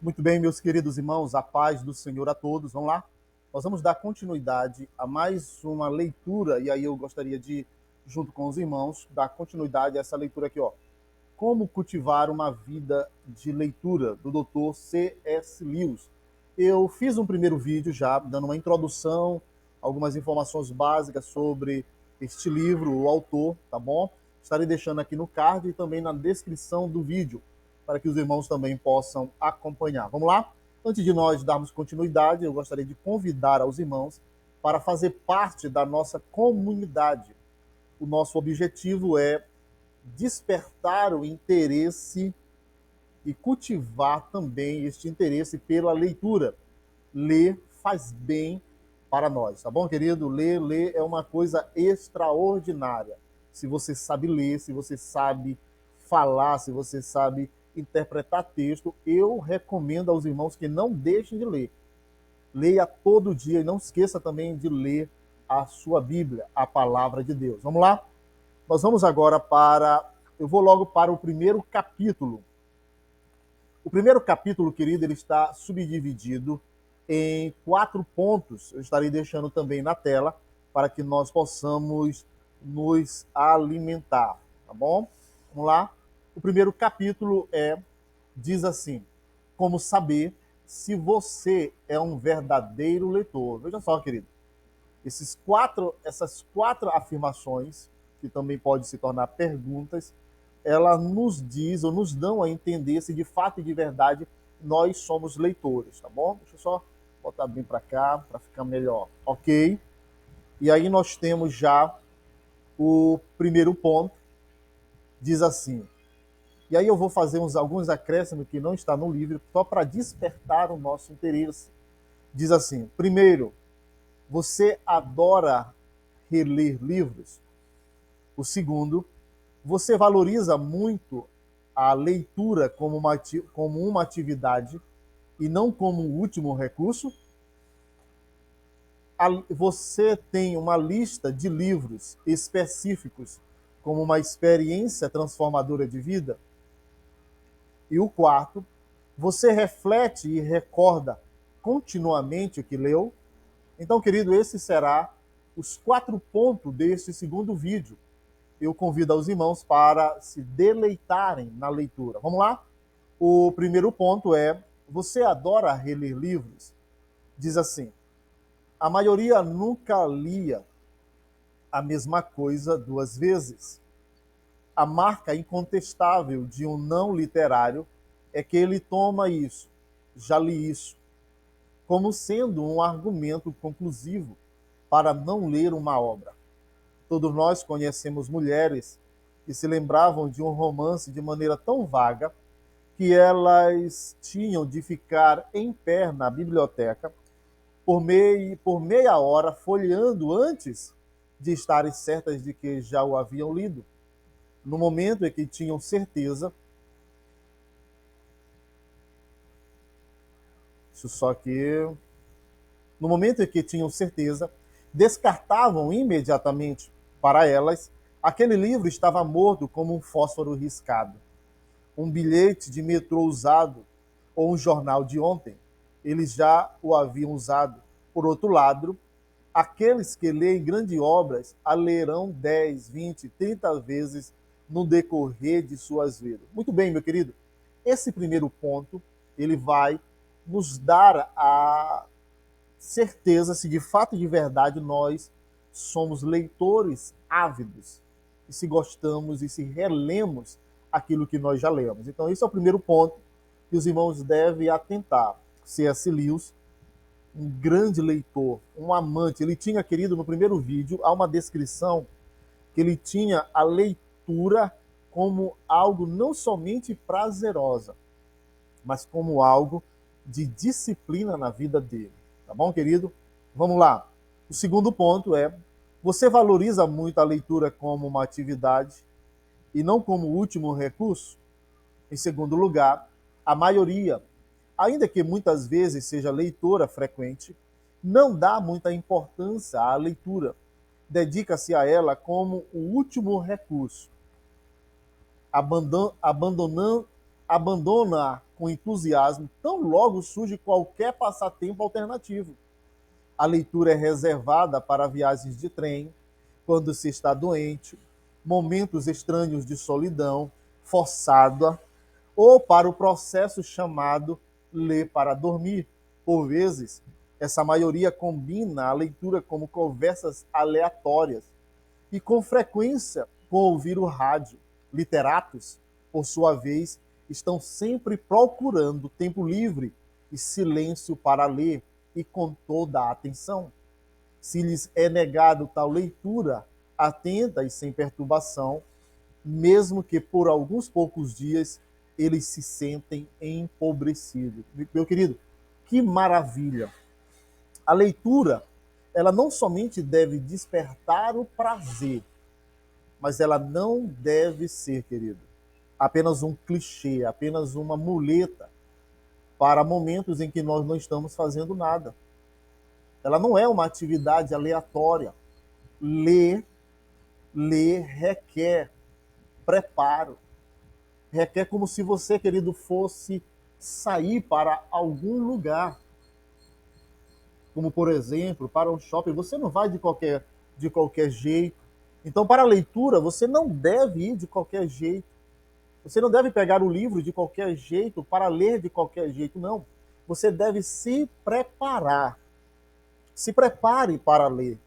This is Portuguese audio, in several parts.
Muito bem, meus queridos irmãos, a paz do Senhor a todos. Vamos lá? Nós vamos dar continuidade a mais uma leitura, e aí eu gostaria de, junto com os irmãos, dar continuidade a essa leitura aqui, ó. Como cultivar uma vida de leitura, do Dr. C.S. Lewis. Eu fiz um primeiro vídeo já, dando uma introdução, algumas informações básicas sobre este livro, o autor, tá bom? Estarei deixando aqui no card e também na descrição do vídeo, para que os irmãos também possam acompanhar. Vamos lá? Antes de nós darmos continuidade, eu gostaria de convidar aos irmãos para fazer parte da nossa comunidade. O nosso objetivo é despertar o interesse e cultivar também este interesse pela leitura. Ler faz bem para nós, tá bom, querido? Ler é uma coisa extraordinária. Se você sabe ler, se você sabe falar, se você sabe interpretar texto, eu recomendo aos irmãos que não deixem de ler. Leia todo dia e não esqueça também de ler a sua Bíblia, a palavra de Deus. Vamos lá? Nós vamos agora para... Eu vou logo para o primeiro capítulo. O primeiro capítulo, querido, ele está subdividido em 4 pontos. Eu estarei deixando também na tela para que nós possamos nos alimentar, tá bom? Vamos lá? O primeiro capítulo diz assim: como saber se você é um verdadeiro leitor. Veja só, querido. Essas quatro afirmações, que também podem se tornar perguntas, ela nos diz ou nos dão a entender se de fato e de verdade nós somos leitores, tá bom? Deixa eu só botar bem para cá para ficar melhor, ok? E aí nós temos já o primeiro ponto, diz assim. E aí eu vou fazer alguns acréscimos que não está no livro, só para despertar o nosso interesse. Diz assim: primeiro, você adora reler livros? O segundo, você valoriza muito a leitura como uma atividade e não como um último recurso? Você tem uma lista de livros específicos como uma experiência transformadora de vida? E o quarto, você reflete e recorda continuamente o que leu? Então, querido, esses serão os 4 pontos deste segundo vídeo. Eu convido aos irmãos para se deleitarem na leitura. Vamos lá? O primeiro ponto é: você adora reler livros? Diz assim: a maioria nunca lia a mesma coisa 2 vezes. A marca incontestável de um não literário é que ele toma isso, já li isso, como sendo um argumento conclusivo para não ler uma obra. Todos nós conhecemos mulheres que se lembravam de um romance de maneira tão vaga que elas tinham de ficar em pé na biblioteca por meia hora folheando antes de estarem certas de que já o haviam lido. No momento em que tinham certeza, isso só que no momento em que tinham certeza, descartavam imediatamente. Para elas, aquele livro estava morto como um fósforo riscado, um bilhete de metrô usado ou um jornal de ontem. Eles já o haviam usado. Por outro lado, aqueles que leem grandes obras a lerão 10, 20, 30 vezes no decorrer de suas vidas. Muito bem, meu querido. Esse primeiro ponto, ele vai nos dar a certeza se de fato e de verdade nós somos leitores ávidos e se gostamos e se relemos aquilo que nós já lemos. Então, esse é o primeiro ponto que os irmãos devem atentar. C.S. Lewis, um grande leitor, um amante, ele tinha, querido, no primeiro vídeo, há uma descrição que ele tinha a leitura como algo não somente prazerosa, mas como algo de disciplina na vida dele. Tá bom, querido? Vamos lá. O segundo ponto é: você valoriza muito a leitura como uma atividade e não como último recurso? Em segundo lugar, a maioria, ainda que muitas vezes seja leitora frequente, não dá muita importância à leitura. Dedica-se a ela como o último recurso. Abandona com entusiasmo tão logo surge qualquer passatempo alternativo. A leitura é reservada para viagens de trem, quando se está doente, momentos estranhos de solidão forçada, ou para o processo chamado ler para dormir. Por vezes, essa maioria combina a leitura como conversas aleatórias e, com frequência, com ouvir o rádio. Literatos, por sua vez, estão sempre procurando tempo livre e silêncio para ler e com toda a atenção. Se lhes é negado tal leitura, atenta e sem perturbação, mesmo que por alguns poucos dias eles se sentem empobrecidos. Meu querido, que maravilha! A leitura, ela não somente deve despertar o prazer, mas ela não deve ser, querido, apenas um clichê, apenas uma muleta para momentos em que nós não estamos fazendo nada. Ela não é uma atividade aleatória. Ler, ler requer preparo. Requer como se você, querido, fosse sair para algum lugar. Como, por exemplo, para um shopping. Você não vai de qualquer jeito. Então, para a leitura, você não deve ir de qualquer jeito. Você não deve pegar o livro de qualquer jeito para ler de qualquer jeito, não. Você deve se preparar. Se prepare para ler.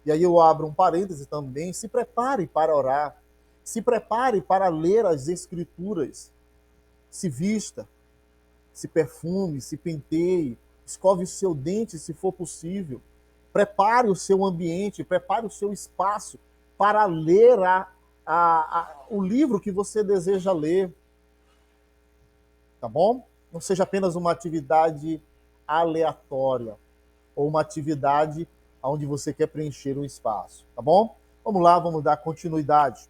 E aí eu abro um parêntese também. Se prepare para orar. Se prepare para ler as Escrituras. Se vista, se perfume, se penteie, escove o seu dente se for possível. Prepare o seu ambiente, prepare o seu espaço para ler o livro que você deseja ler. Tá bom? Não seja apenas uma atividade aleatória ou uma atividade onde você quer preencher um espaço. Tá bom? Vamos lá, vamos dar continuidade.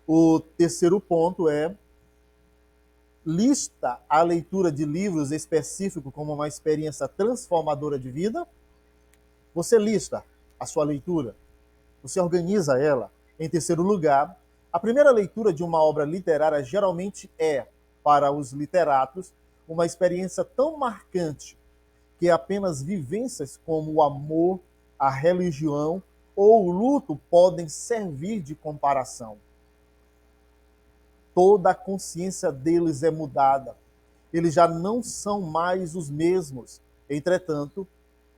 O terceiro ponto é: lista a leitura de livros específicos como uma experiência transformadora de vida. Você lista a sua leitura, você organiza ela. Em terceiro lugar, a primeira leitura de uma obra literária geralmente é, para os literatos, uma experiência tão marcante que apenas vivências como o amor, a religião ou o luto podem servir de comparação. Toda a consciência deles é mudada. Eles já não são mais os mesmos. Entretanto,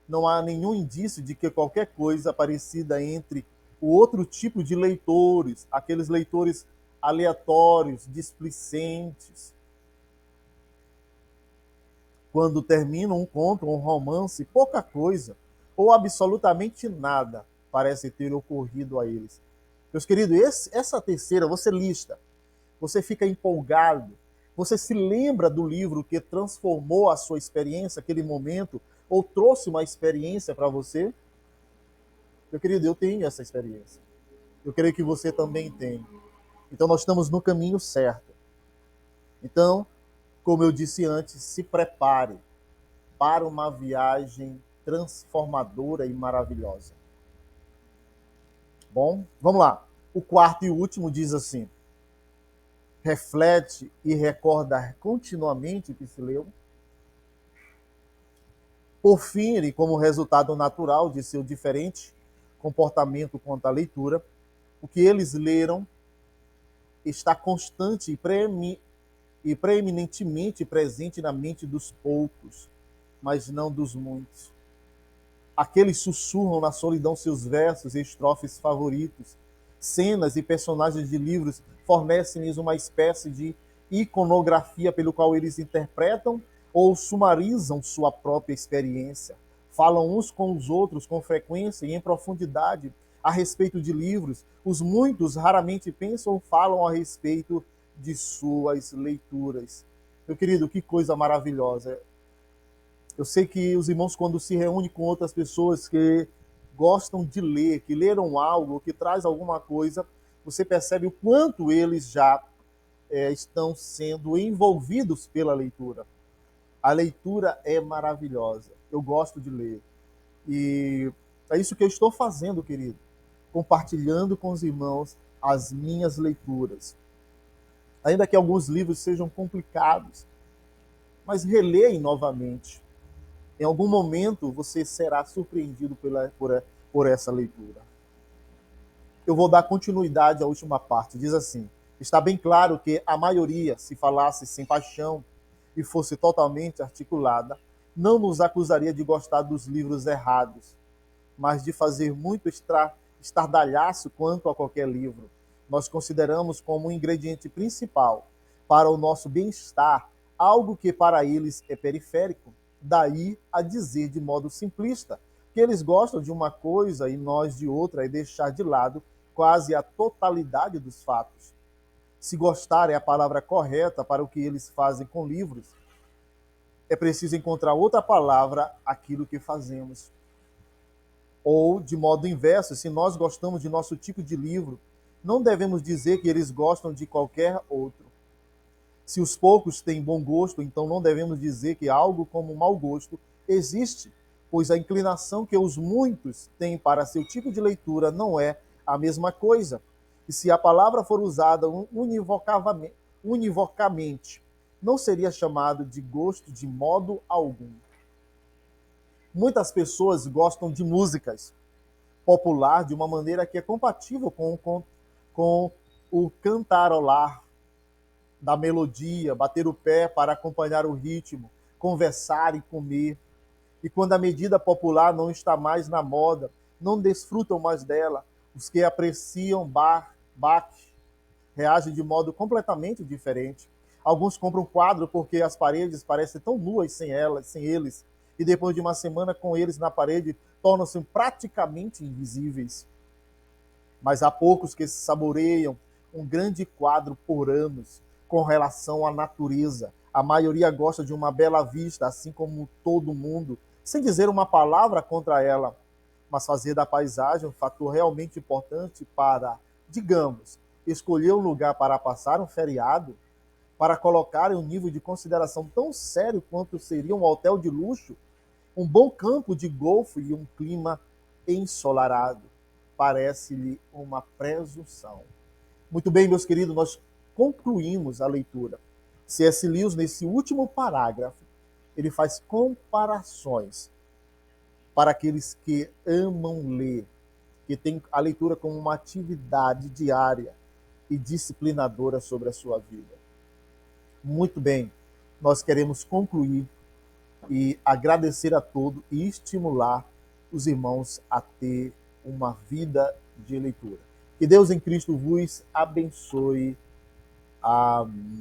não há nenhum indício de que qualquer coisa parecida entre o outro tipo de leitores, aqueles leitores aleatórios, displicentes. Quando terminam um conto, um romance, pouca coisa, ou absolutamente nada, parece ter ocorrido a eles. Meus queridos, essa terceira, você lista. Você fica empolgado, você se lembra do livro que transformou a sua experiência, aquele momento, ou trouxe uma experiência para você? Meu querido, eu tenho essa experiência. Eu creio que você também tem. Então nós estamos no caminho certo. Então, como eu disse antes, se prepare para uma viagem transformadora e maravilhosa. Bom, vamos lá. O quarto e último diz assim: reflete e recorda continuamente o que se leu. Por fim, e como resultado natural de seu diferente comportamento quanto à leitura, o que eles leram está constante e preeminentemente presente na mente dos poucos, mas não dos muitos. Aqueles sussurram na solidão seus versos e estrofes favoritos. Cenas e personagens de livros fornecem-lhes uma espécie de iconografia pelo qual eles interpretam ou sumarizam sua própria experiência. Falam uns com os outros com frequência e em profundidade a respeito de livros. Os muitos raramente pensam ou falam a respeito de suas leituras. Meu querido, que coisa maravilhosa. Eu sei que os irmãos, quando se reúnem com outras pessoas que gostam de ler, que leram algo, que traz alguma coisa, você percebe o quanto eles já estão sendo envolvidos pela leitura. A leitura é maravilhosa. Eu gosto de ler. E é isso que eu estou fazendo, querido. Compartilhando com os irmãos as minhas leituras. Ainda que alguns livros sejam complicados, mas releia novamente. Em algum momento você será surpreendido por essa leitura. Eu vou dar continuidade à última parte. Diz assim: está bem claro que a maioria, se falasse sem paixão e fosse totalmente articulada, não nos acusaria de gostar dos livros errados, mas de fazer muito estardalhaço quanto a qualquer livro. Nós consideramos como um ingrediente principal para o nosso bem-estar algo que para eles é periférico. Daí a dizer de modo simplista que eles gostam de uma coisa e nós de outra e deixar de lado quase a totalidade dos fatos. Se gostar é a palavra correta para o que eles fazem com livros, é preciso encontrar outra palavra aquilo que fazemos. Ou, de modo inverso, se nós gostamos de nosso tipo de livro, não devemos dizer que eles gostam de qualquer outro. Se os poucos têm bom gosto, então não devemos dizer que algo como mau gosto existe, pois a inclinação que os muitos têm para seu tipo de leitura não é a mesma coisa. E se a palavra for usada univocamente, não seria chamado de gosto de modo algum. Muitas pessoas gostam de músicas popular de uma maneira que é compatível com o cantarolar da melodia, bater o pé para acompanhar o ritmo, conversar e comer. E quando a medida popular não está mais na moda, não desfrutam mais dela, os que apreciam Bach reagem de modo completamente diferente. Alguns compram quadro porque as paredes parecem tão nuas sem eles, e depois de uma semana com eles na parede, tornam-se praticamente invisíveis. Mas há poucos que saboreiam um grande quadro por anos com relação à natureza. A maioria gosta de uma bela vista, assim como todo mundo, sem dizer uma palavra contra ela, mas fazer da paisagem um fator realmente importante para, digamos, escolher um lugar para passar um feriado, para colocar em um nível de consideração tão sério quanto seria um hotel de luxo, um bom campo de golfe e um clima ensolarado. Parece-lhe uma presunção. Muito bem, meus queridos, nós concluímos a leitura. C.S. Lewis, nesse último parágrafo, ele faz comparações para aqueles que amam ler, que têm a leitura como uma atividade diária e disciplinadora sobre a sua vida. Muito bem, nós queremos concluir e agradecer a todos e estimular os irmãos a ter uma vida de leitura. Que Deus em Cristo vos abençoe. Amém.